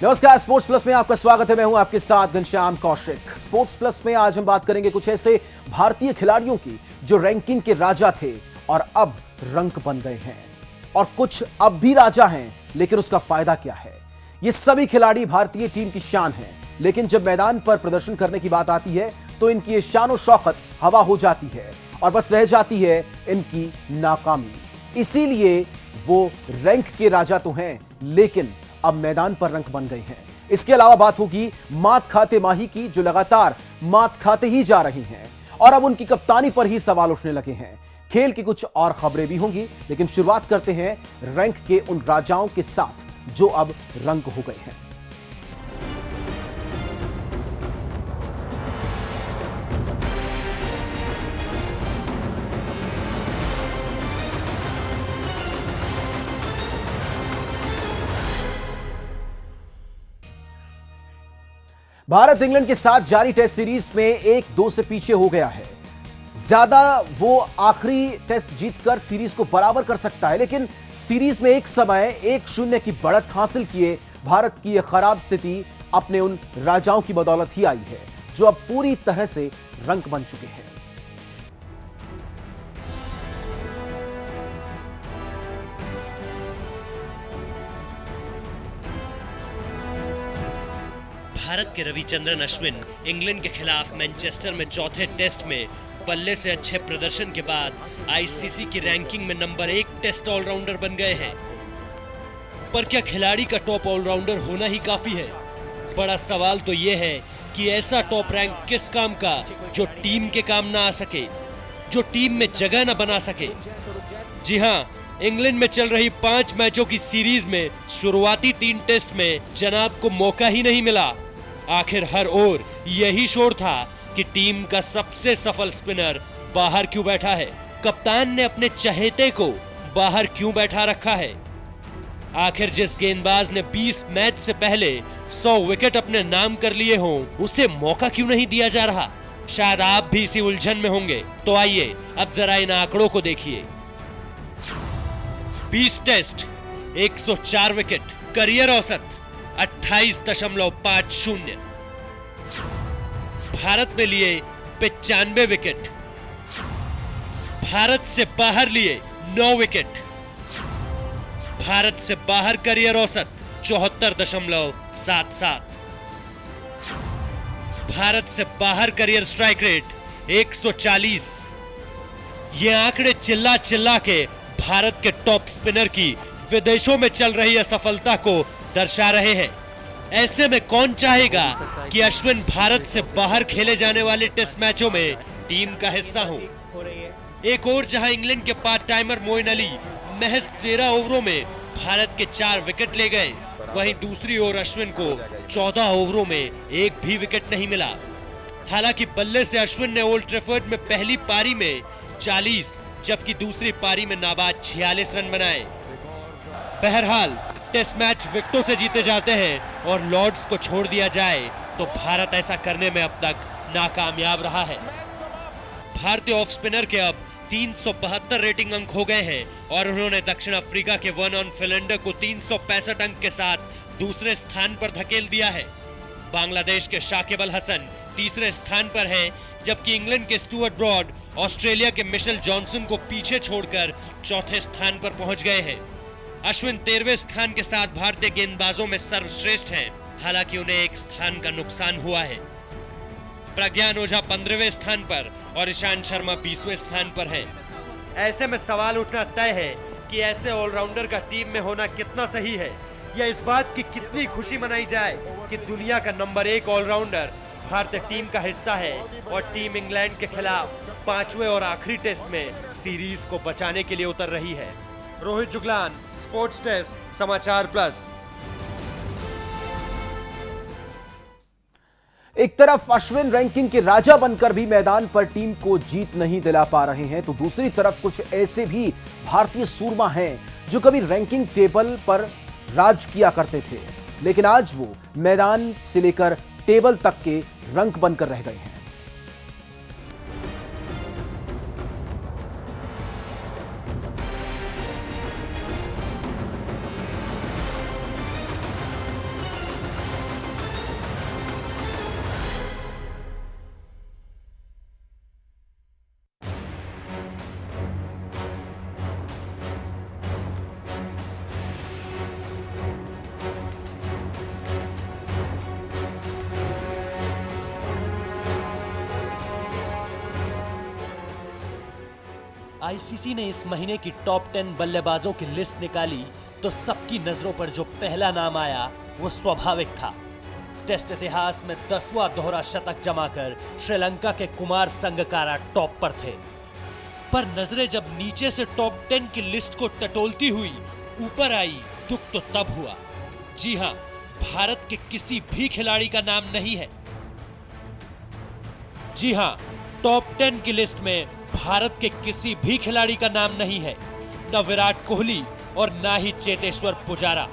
नमस्कार, sports plus में आपका स्वागत है। मैं हूं आपके साथ घनश्याम कौशिक। स्पोर्ट्स प्लस में आज हम बात करेंगे कुछ ऐसे भारतीय खिलाड़ियों की जो रैंकिंग के राजा थे और अब रंक बन गए हैं, और कुछ अब भी राजा हैं, लेकिन उसका फायदा क्या है। ये सभी खिलाड़ी भारतीय टीम की शान हैं, लेकिन जब मैदान पर प्रदर्शन करने की बात आती है तो इनकी ये शान शौकत हवा हो जाती है और बस रह जाती है इनकी नाकामी। इसीलिए वो रैंक के राजा तो हैं, लेकिन अब मैदान पर रंक बन गए हैं। इसके अलावा बात होगी मात खाते माही की, जो लगातार मात खाते ही जा रही हैं और अब उनकी कप्तानी पर ही सवाल उठने लगे हैं। खेल की कुछ और खबरें भी होंगी, लेकिन शुरुआत करते हैं रैंक के उन राजाओं के साथ जो अब रंक हो गए हैं। भारत इंग्लैंड के साथ जारी टेस्ट सीरीज में 1-2 से पीछे हो गया है। ज्यादा वो आखिरी टेस्ट जीतकर सीरीज को बराबर कर सकता है, लेकिन सीरीज में एक समय 1-0 की बढ़त हासिल किए भारत की यह खराब स्थिति अपने उन राजाओं की बदौलत ही आई है जो अब पूरी तरह से रंक बन चुके हैं। भारत के रविचंद्रन अश्विन इंग्लैंड के खिलाफ मैनचेस्टर में चौथे टेस्ट में बल्ले से अच्छे प्रदर्शन के बाद आईसीसी की रैंकिंग में नंबर 1 टेस्ट ऑलराउंडर बन गए हैं। पर क्या खिलाड़ी का टॉप ऑलराउंडर होना ही काफी है? बड़ा सवाल तो यह है कि ऐसा टॉप रैंक किस काम का जो टीम के काम ना आ सके, जो टीम में जगह ना बना सके। जी हां, इंग्लैंड में चल रही 5 मैचों की सीरीज में शुरुआती 3 टेस्ट में जनाब को मौका ही नहीं मिला। आखिर हर ओर यही शोर था कि टीम का सबसे सफल स्पिनर बाहर क्यों बैठा है, कप्तान ने अपने चहेते को बाहर क्यों बैठा रखा है। आखिर जिस गेंदबाज ने 20 मैच से पहले 100 विकेट अपने नाम कर लिए हों, उसे मौका क्यों नहीं दिया जा रहा। शायद आप भी इसी उलझन में होंगे, तो आइए अब जरा इन आंकड़ों को देखिए। 20 टेस्ट, 104 विकेट, करियर औसत 28.50। भारत में लिए 95 विकेट, भारत से बाहर लिए 9 विकेट, भारत से बाहर करियर औसत 74.77, भारत से बाहर करियर स्ट्राइक रेट 140। ये आंकड़े चिल्ला चिल्ला के भारत के टॉप स्पिनर की विदेशों में चल रही असफलता को दर्शा रहे हैं। ऐसे में कौन चाहेगा कि अश्विन भारत से बाहर खेले जाने वाले टेस्ट मैचों में टीम का हिस्सा हो। एक और जहां इंग्लैंड के पार्ट टाइमर मोइन अली महज 13 ओवरों में भारत के 4 विकेट ले गए, वहीं दूसरी ओर अश्विन को 14 ओवरों में एक भी विकेट नहीं मिला। हालांकि बल्ले से अश्विन ने ओल्ड ट्रैफर्ड में पहली पारी में 40 जबकि दूसरी पारी में नाबाद 46 रन बनाए। बहरहाल टेस्ट मैच विकेटों से जीते जाते हैं और लॉर्ड्स को छोड़ दिया जाए तो भारत ऐसा करने में अब तक नाकामयाब रहा है। भारतीय ऑफ स्पिनर के अब 372 रेटिंग अंक हो गए हैं और उन्होंने दक्षिण अफ्रीका के वन ऑन फिलेंडर को 365 अंक के साथ दूसरे स्थान पर धकेल दिया है। बांग्लादेश के शाकिब अल हसन तीसरे स्थान पर हैं, जबकि इंग्लैंड के स्टुअर्ट ब्रॉड ऑस्ट्रेलिया के मिशेल जॉनसन को पीछे छोड़कर चौथे स्थान पर पहुंच गए हैं। अश्विन 13वें स्थान के साथ भारतीय गेंदबाजों में सर्वश्रेष्ठ हैं, हालांकि उन्हें एक स्थान का नुकसान हुआ है। प्रज्ञान ओझा 15वें स्थान पर और ईशांत शर्मा 20वें स्थान पर हैं। ऐसे में सवाल उठना तय है कि ऐसे ऑलराउंडर का टीम में होना कितना सही है, या इस बात की कितनी खुशी मनाई जाए कि दुनिया का नंबर 1 ऑलराउंडर भारतीय टीम का हिस्सा है और टीम इंग्लैंड के खिलाफ 5वें और आखिरी टेस्ट में सीरीज को बचाने के लिए उतर रही है। रोहित जुगलान, स्पोर्ट्स डेस्क, समाचार प्लस। एक तरफ अश्विन रैंकिंग के राजा बनकर भी मैदान पर टीम को जीत नहीं दिला पा रहे हैं, तो दूसरी तरफ कुछ ऐसे भी भारतीय सूरमा हैं जो कभी रैंकिंग टेबल पर राज किया करते थे, लेकिन आज वो मैदान से लेकर टेबल तक के रंक बनकर रह गए हैं। आईसीसी ने इस महीने की टॉप 10 बल्लेबाजों की लिस्ट निकाली तो सबकी नजरों पर जो पहला नाम आया वो स्वाभाविक था। टेस्ट इतिहास में 10वां दोहरा शतक जमाकर श्रीलंका के कुमार संगकारा टॉप पर थे। पर नजरें जब नीचे से टॉप 10 की लिस्ट को टटोलती हुई ऊपर आई, दुख तो तब हुआ। जी हां, भारत के किसी भी खिलाड़ी का नाम नहीं है। जी हां, टॉप 10 की लिस्ट में भारत के किसी भी खिलाड़ी का नाम नहीं है, न विराट कोहली और ना ही चेतेश्वर पुजारा।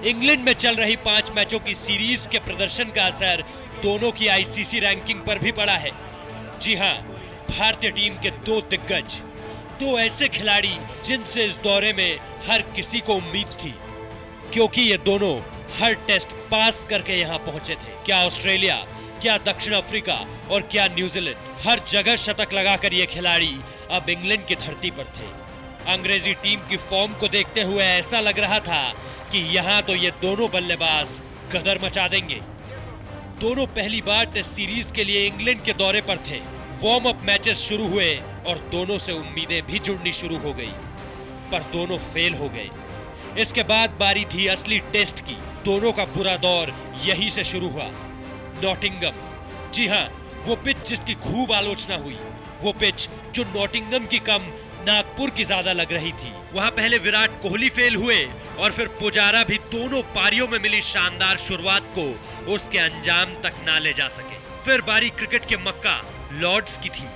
इंग्लैंड में चल रही 5 मैचों की सीरीज के प्रदर्शन का असर दोनों की आईसीसी रैंकिंग पर भी पड़ा है। जी हां, भारतीय टीम के 2 दिग्गज, 2 ऐसे खिलाड़ी जिनसे इस दौरे में हर किसी को उम्मीद थी, क्योंकि ये दोनों हर टेस्ट पास करके यहां पहुंचे थे। क्या ऑस्ट्रेलिया, क्या दक्षिण अफ्रीका और क्या न्यूजीलैंड, हर जगह शतक लगाकर ये खिलाड़ी अब इंग्लैंड की धरती पर थे। अंग्रेजी टीम की फॉर्म को देखते हुए ऐसा लग रहा था कि यहाँ तो ये दोनों बल्लेबाज गदर मचा देंगे। दोनों पहली बार टेस्ट सीरीज के लिए इंग्लैंड के दौरे पर थे। वार्म अप मैचेस शुरू हुए और दोनों से उम्मीदें भी जुड़नी शुरू हो गई, पर दोनों फेल हो गए। इसके बाद बारी थी असली टेस्ट की। दोनों का बुरा दौर यहीं से शुरू हुआ। नॉटिंगम, जी हां, वो पिच जिसकी खूब आलोचना हुई, वो पिच जो नॉटिंगम की कम नागपुर की ज्यादा लग रही थी। वहां पहले विराट कोहली फेल हुए और फिर पुजारा भी दोनों पारियों में मिली शानदार शुरुआत को उसके अंजाम तक ना ले जा सके। फिर बारी क्रिकेट के मक्का लॉर्ड्स की थी।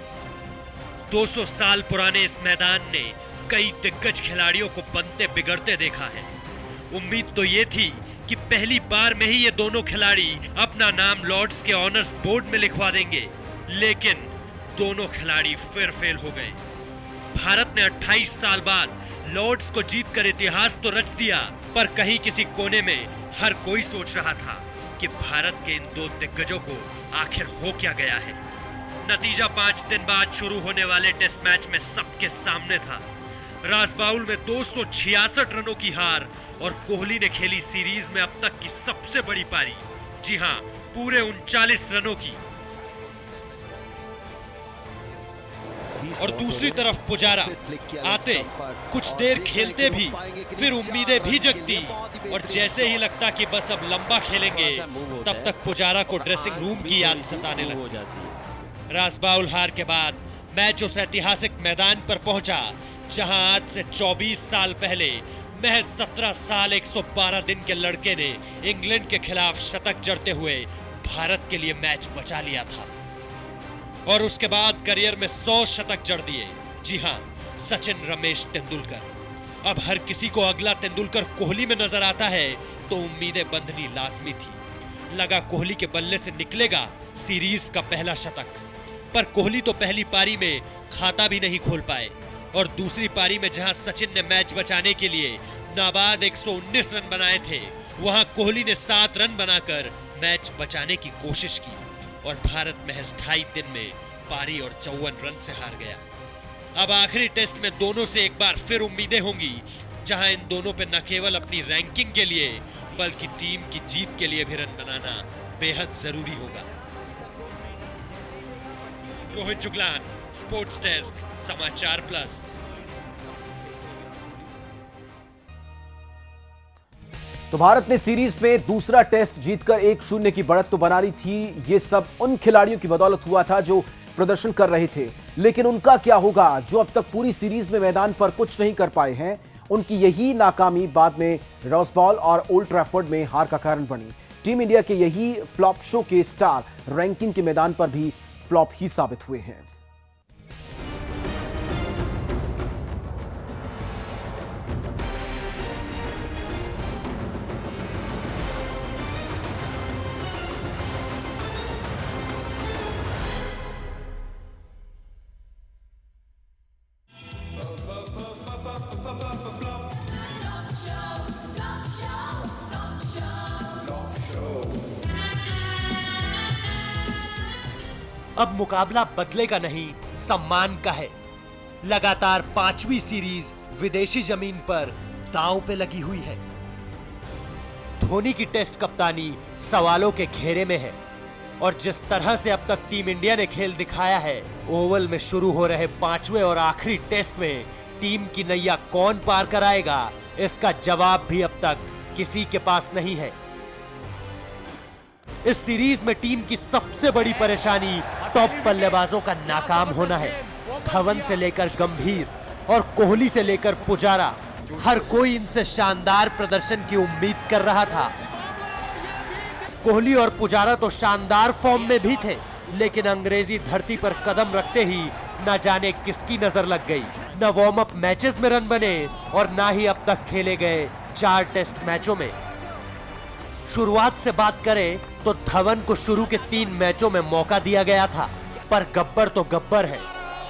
200 साल पुराने इस मैदान ने कई दिग्गज खिलाड़ियों को बनते बिगड़ते देखा है। उम्मीद तो ये थी कि पहली बार में ही ये दोनों खिलाड़ी अपना नाम लॉर्ड्स के ऑनर्स बोर्ड में लिखवा देंगे, लेकिन दोनों खिलाड़ी फिर फेल हो गए। भारत ने 28 साल बाद लॉर्ड्स को जीतकर इतिहास तो रच दिया, पर कहीं किसी कोने में हर कोई सोच रहा था कि भारत के इन 2 दिग्गजों को आखिर हो क्या गया है। नतीजा 5 दिन बाद शुरू होने वाले टेस्ट मैच में सबके सामने था। राजबाउल में 266 रनों की हार और कोहली ने खेली सीरीज में अब तक की सबसे बड़ी पारी। जी हां, पूरे 39 रनों की। और दूसरी तरफ पुजारा आते, कुछ देर खेलते भी, फिर उम्मीदें भी जगती और जैसे ही लगता कि बस अब लंबा खेलेंगे, तब तक पुजारा को ड्रेसिंग रूम की याद सताने लगती। राजबाउल हार के बाद मैच उस ऐतिहासिक मैदान पर पहुंचा जहां आज से 24 साल पहले महज 17 साल 112 दिन के लड़के ने इंग्लैंड के खिलाफ शतक जड़ते हुए भारत के लिए मैच बचा लिया था। और उसके बाद करियर में 100 शतक जड़ दिए। जी हां, सचिन रमेश तेंदुलकर। अब हर किसी को अगला तेंदुलकर कोहली में नजर आता है तो उम्मीदें बंधनी लाजमी थी। लगा कोहली के बल्ले से निकलेगा सीरीज का पहला शतक, पर कोहली तो पहली पारी में खाता भी नहीं खोल पाए और दूसरी पारी में जहां सचिन ने मैच बचाने के लिए नाबाद 119 रन बनाए थे, वहां कोहली ने 7 रन बनाकर मैच बचाने की कोशिश की और भारत महज 2.5 दिन में पारी और 54 रन से हार गया। अब आखिरी टेस्ट में दोनों से एक बार फिर उम्मीदें होंगी, जहां इन दोनों पे न केवल अपनी रैंकिंग के लिए बल्कि टीम की जीत के लिए भी रन बनाना बेहद जरूरी होगा। रोहित जुगलान, स्पोर्ट्स डेस्क, समाचार प्लस। तो भारत ने सीरीज में दूसरा टेस्ट जीतकर 1-0 की बढ़त तो बना ली थी। ये सब उन खिलाड़ियों की बदौलत हुआ था जो प्रदर्शन कर रहे थे, लेकिन उनका क्या होगा जो अब तक पूरी सीरीज में मैदान पर कुछ नहीं कर पाए हैं। उनकी यही नाकामी बाद में रॉसबॉल और ओल्ड ट्रैफर्ड में हार का कारण बनी। टीम इंडिया के यही फ्लॉप शो के स्टार रैंकिंग के मैदान पर भी फ्लॉप ही साबित हुए हैं। अब मुकाबला बदलेगा नहीं, सम्मान का है। लगातार 5वीं सीरीज विदेशी जमीन पर दांव पे लगी हुई है। धोनी की टेस्ट कप्तानी सवालों के घेरे में है। और जिस तरह से अब तक टीम इंडिया ने खेल दिखाया है, ओवल में शुरू हो रहे 5वें और आखिरी टेस्ट में टीम की नैया कौन पार कराएगा, इसका जवाब भी अब तक किसी के पास नहीं है। इस सीरीज में टीम की सबसे बड़ी परेशानी टॉप बल्लेबाजों का नाकाम होना है। धवन से लेकर गंभीर और कोहली से लेकर पुजारा, हर कोई इनसे शानदार प्रदर्शन की उम्मीद कर रहा था। कोहली और पुजारा तो शानदार फॉर्म में भी थे, लेकिन अंग्रेजी धरती पर कदम रखते ही न जाने किसकी नजर लग गई। न वार्म अप मैचेस में रन बने और ना ही अब तक खेले गए 4 टेस्ट मैचों में। शुरुआत से बात करें तो धवन को शुरू के 3 मैचों में मौका दिया गया था, पर गब्बर तो गब्बर है,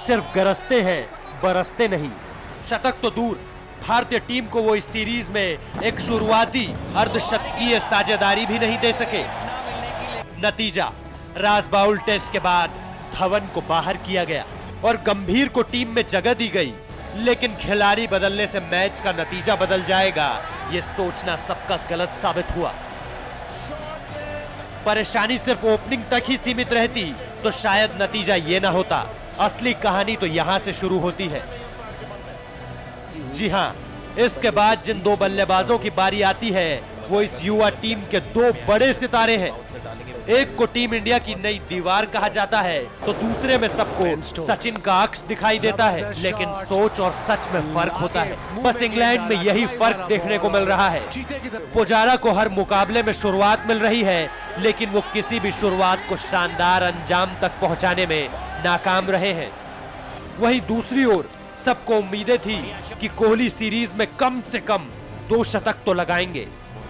सिर्फ गरजते हैं, बरसते नहीं। शतक तो दूर, भारतीय टीम को वो इस सीरीज में एक शुरुआती अर्धशतकीय साझेदारी भी नहीं दे सके। नतीजा, राजबाउल टेस्ट के बाद धवन को बाहर किया गया और गंभीर को टीम में जगह दी गई, लेकिन खिलाड़ी बदलने से मैच का नतीजा बदल जाएगा, ये सोचना सबका गलत साबित हुआ। परेशानी सिर्फ ओपनिंग तक ही सीमित रहती तो शायद नतीजा ये ना होता। असली कहानी तो यहां से शुरू होती है। जी हां, इसके बाद जिन 2 बल्लेबाजों की बारी आती है वो इस युवा टीम के 2 बड़े सितारे हैं। एक को टीम इंडिया की नई दीवार कहा जाता है तो दूसरे में सबको सचिन का अक्स दिखाई देता है, लेकिन सोच और सच में फर्क होता है। बस इंग्लैंड में यही फर्क देखने को मिल रहा है। पुजारा को हर मुकाबले में शुरुआत मिल रही है, लेकिन वो किसी भी शुरुआत को शानदार अंजाम तक पहुंचाने में नाकाम रहे हैं। वहीं दूसरी ओर सबको उम्मीदें थी कि कोहली सीरीज में कम से कम 2 शतक तो लगाएंगे,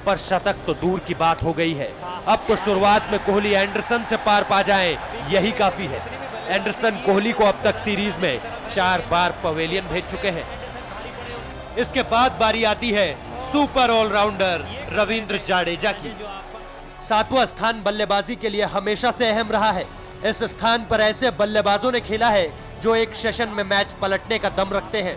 पर शतक तो दूर की बात हो गई है। अब तो शुरुआत में कोहली एंडरसन से पार पा जाए, यही काफी है। एंडरसन कोहली को अब तक सीरीज में 4 बार पवेलियन भेज चुके हैं। इसके बाद बारी आती है सुपर ऑलराउंडर रविंद्र जाडेजा की। 7वां स्थान बल्लेबाजी के लिए हमेशा से अहम रहा है। इस स्थान पर ऐसे बल्लेबाजों ने खेला है जो एक सेशन में मैच पलटने का दम रखते हैं,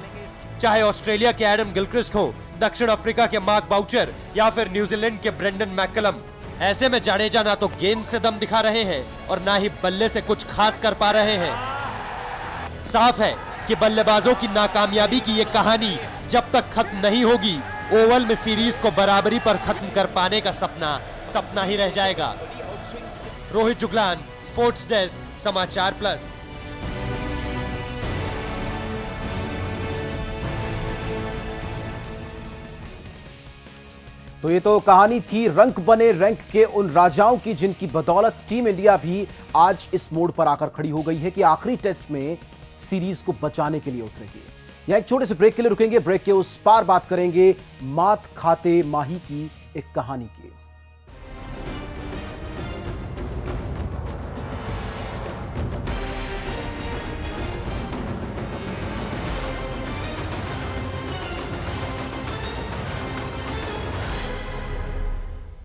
चाहे ऑस्ट्रेलिया के एडम गिलक्रिस्ट हो, दक्षिण अफ्रीका के मार्क बाउचर या फिर न्यूजीलैंड के ब्रेंडन मैकलम। ऐसे में जाडेजा ना तो गेंद से दम दिखा रहे हैं और ना ही बल्ले से कुछ खास कर पा रहे हैं। साफ है कि बल्लेबाजों की नाकामयाबी की ये कहानी जब तक खत्म नहीं होगी, ओवल में सीरीज को बराबरी पर खत्म कर पाने का सपना सपना ही रह जाएगा। रोहित जुगलान, स्पोर्ट्स डेस्क, समाचार प्लस। तो ये तो कहानी थी रंक बने रैंक के उन राजाओं की, जिनकी बदौलत टीम इंडिया भी आज इस मोड़ पर आकर खड़ी हो गई है कि आखिरी टेस्ट में सीरीज को बचाने के लिए उतरेगी। यहां एक छोटे से ब्रेक के लिए रुकेंगे, ब्रेक के उस पार बात करेंगे मात खाते माही की एक कहानी की।